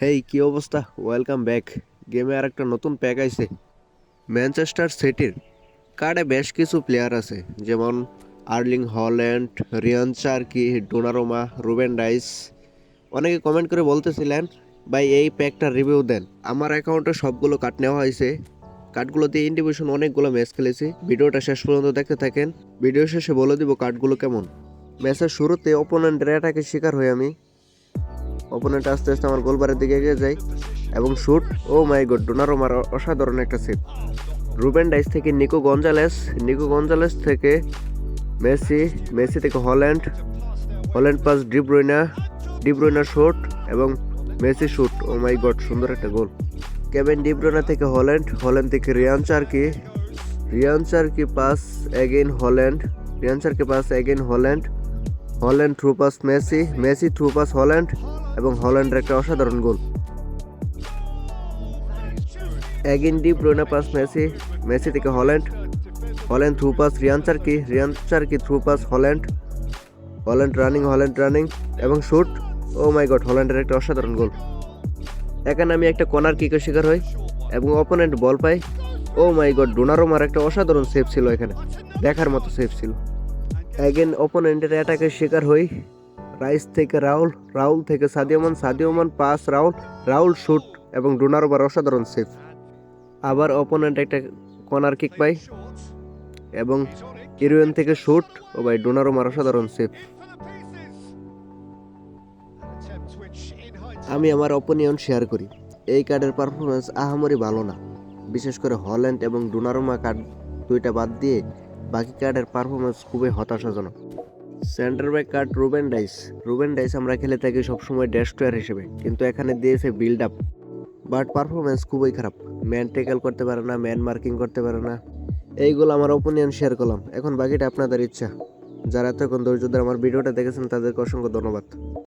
হেই কি অবস্থা, welcome back. গেমে আর একটা নতুন প্যাক আইছে ম্যানচেস্টার সিটির। কার্ডে বেশ কিছু প্লেয়ার আছে, যেমন Erling Haaland, Rayan Cherki, Donnarumma, Ruben Dias. অনেকে কমেন্ট করে বলতেছিলেন ভাই এই প্যাকটার রিভিউ দেন। আমার অ্যাকাউন্টে সবগুলো কার্ড নেওয়া হয়েছে। কার্ডগুলো দিয়ে ইন্ডিভিশন অনেকগুলো ম্যাচ খেলেছি। ভিডিওটা শেষ পর্যন্ত দেখতে থাকেন। ভিডিও শেষে বলে দিব কার্ডগুলো কেমন। ম্যাচের শুরুতে অপোনেন্টের অ্যাটাকের শিকার হই আমি। অপোনেন্ট আস্তে আস্তে আমার গোলবারের দিকে এগিয়ে যায় এবং শুট। ও মাই গড, ডোনারোমার অসাধারণ একটা সেভ। রুবেন ডাইস থেকে নিকো গঞ্জালেস থেকে মেসি, মেসি থেকে Haaland, Haaland pass De Bruyne shoot এবং Messi shoot. Oh my god, সুন্দর একটা গোল। কেভিন ডিব্রুইনা থেকে হল্যান্ড থেকে Rayan Cherki pass again Haaland, Haaland through pass Messi through pass Haaland এবং হল্যান্ডের একটা অসাধারণ গোল। Again De Bruyne pass Messi থেকে Haaland through pass Rayan Cherki through pass Haaland running এবং শুট। ও মাই গড, হল্যান্ডের একটা অসাধারণ গোল। এখানে আমি একটা কর্নার কিকের শিকার হই এবং opponent ball pi. O my god, ডোনারোমার একটা অসাধারণ সেভ ছিল, এখানে দেখার মতো সেভ ছিল। এগেন অপোনেন্টের অ্যাটাকের শিকার হই। রাইস থেকে রাউল থেকে সাদিও মান পাস রাউল শুট এবং ডোনারোমার অসাধারণ সেভ। আবার অপোনেন্ট একটা কর্নার কিক পাই এবং ইরুয়েন থেকে শুট। ও ভাই, ডোনারোমার অসাধারণ সেভ। আমি আমার অপিনিয়ন শেয়ার করি। এই কার্ডের পারফরমেন্স আহামরি ভালো না, বিশেষ করে হল্যান্ড এবং ডোনারোমা কার্ড দুইটা বাদ দিয়ে বাকি কার্ডের পারফরমেন্স খুবই হতাশাজনক। সেন্টার ব্যাক কার্ড রুবেন ডাইস আমরা খেলে থাকি সবসময় ডেস্ট্রয়ার হিসেবে, কিন্তু এখানে দিয়েছে বিল্ড আপ, বাট পারফরমেন্স খুবই খারাপ। ম্যান ট্যাকেল করতে পারে না, ম্যান মার্কিং করতে পারে না। এইগুলো আমার ওপিনিয়ন শেয়ার করলাম, এখন বাকিটা আপনাদের ইচ্ছা। যারা এতক্ষণ ধৈর্য ধরে আমার ভিডিওটা দেখেছেন তাদেরকে অসংখ্য ধন্যবাদ।